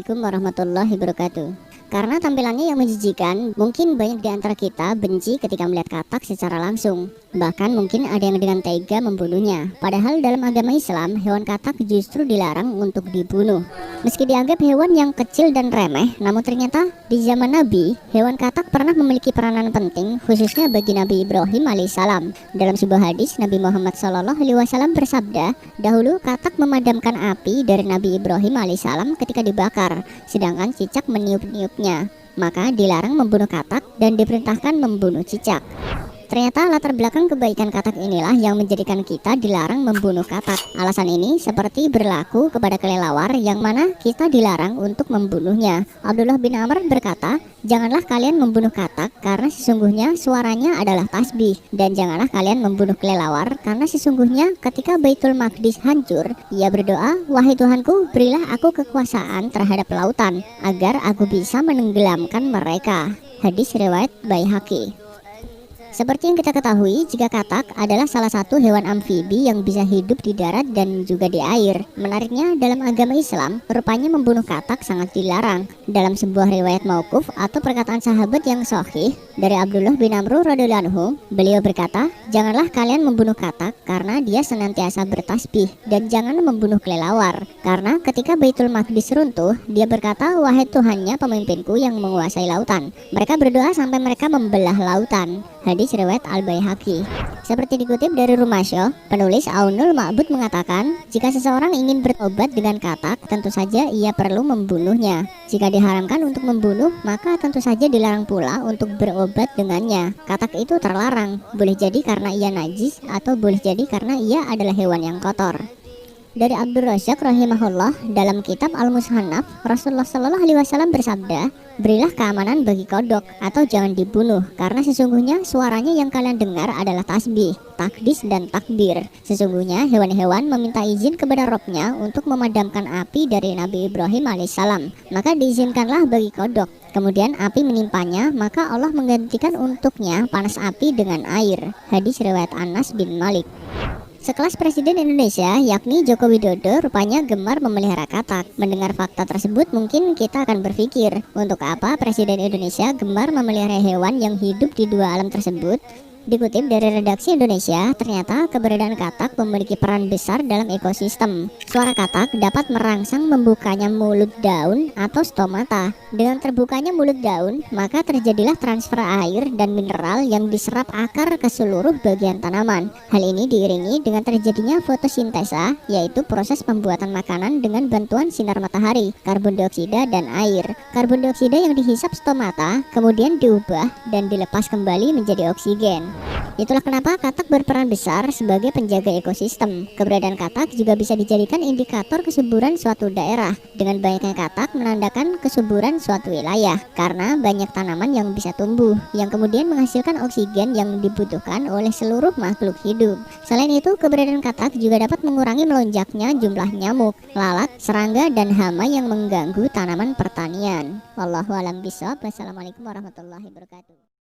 Assalamualaikum warahmatullahi wabarakatuh. Karena tampilannya yang menjijikan, mungkin banyak di antara kita benci ketika melihat katak secara langsung. Bahkan mungkin ada yang dengan tega membunuhnya. Padahal dalam agama Islam, hewan katak justru dilarang untuk dibunuh. Meski dianggap hewan yang kecil dan remeh, namun ternyata di zaman Nabi, hewan katak pernah memiliki peranan penting, khususnya bagi Nabi Ibrahim alaihissalam. Dalam sebuah hadis, Nabi Muhammad SAW bersabda, dahulu katak memadamkan api dari Nabi Ibrahim alaihissalam ketika dibakar, sedangkan cicak meniup-niupnya. Maka dilarang membunuh katak dan diperintahkan membunuh cicak. Ternyata latar belakang kebaikan katak inilah yang menjadikan kita dilarang membunuh katak. Alasan ini seperti berlaku kepada kelelawar yang mana kita dilarang untuk membunuhnya. Abdullah bin Amr berkata, janganlah kalian membunuh katak karena sesungguhnya suaranya adalah tasbih. Dan janganlah kalian membunuh kelelawar karena sesungguhnya ketika Baitul Maqdis hancur, ia berdoa, wahai Tuhanku, berilah aku kekuasaan terhadap lautan agar aku bisa menenggelamkan mereka. Hadis riwayat Baihaqi. Seperti yang kita ketahui, jika katak adalah salah satu hewan amfibi yang bisa hidup di darat dan juga di air. Menariknya, dalam agama Islam, rupanya membunuh katak sangat dilarang. Dalam sebuah riwayat mauquf atau perkataan sahabat yang sahih dari Abdullah bin Amr radhiyallahu anhu, beliau berkata, janganlah kalian membunuh katak karena dia senantiasa bertasbih, dan jangan membunuh kelelawar karena ketika Baitul Maqdis runtuh, dia berkata, wahai Tuhannya pemimpinku yang menguasai lautan. Mereka berdoa sampai mereka membelah lautan. Hadis riwayat Al-Baihaqi. Seperti dikutip dari Rumasyo, penulis Aunul Ma'bud mengatakan, jika seseorang ingin bertobat dengan katak, tentu saja ia perlu membunuhnya. Jika diharamkan untuk membunuh, maka tentu saja dilarang pula untuk berobat dengannya. Katak itu terlarang, boleh jadi karena ia najis atau boleh jadi karena ia adalah hewan yang kotor. Dari Abdur Razak rahimahullah, dalam kitab Al-Mushannaf, Rasulullah SAW bersabda, berilah keamanan bagi kodok atau jangan dibunuh, karena sesungguhnya suaranya yang kalian dengar adalah tasbih, takdis dan takbir. Sesungguhnya hewan-hewan meminta izin kepada Robnya untuk memadamkan api dari Nabi Ibrahim alaihissalam, maka diizinkanlah bagi kodok. Kemudian api menimpanya, maka Allah menggantikan untuknya panas api dengan air. Hadis riwayat Anas bin Malik. Sekelas Presiden Indonesia, yakni Joko Widodo, rupanya gemar memelihara katak. Mendengar fakta tersebut, mungkin kita akan berpikir, untuk apa Presiden Indonesia gemar memelihara hewan yang hidup di dua alam tersebut? Dikutip dari redaksi Indonesia, ternyata keberadaan katak memiliki peran besar dalam ekosistem. Suara katak dapat merangsang membukanya mulut daun atau stomata. Dengan terbukanya mulut daun, maka terjadilah transfer air dan mineral yang diserap akar ke seluruh bagian tanaman. Hal ini diiringi dengan terjadinya fotosintesa, yaitu proses pembuatan makanan dengan bantuan sinar matahari, karbon dioksida, dan air. Karbon dioksida yang dihisap stomata kemudian diubah dan dilepas kembali menjadi oksigen. Itulah kenapa katak berperan besar sebagai penjaga ekosistem. Keberadaan katak juga bisa dijadikan indikator kesuburan suatu daerah. Dengan banyaknya katak menandakan kesuburan suatu wilayah, karena banyak tanaman yang bisa tumbuh, yang kemudian menghasilkan oksigen yang dibutuhkan oleh seluruh makhluk hidup. Selain itu, keberadaan katak juga dapat mengurangi melonjaknya jumlah nyamuk, lalat, serangga, dan hama yang mengganggu tanaman pertanian. Wallahu a'lam bishawab. Wassalamualaikum warahmatullahi wabarakatuh.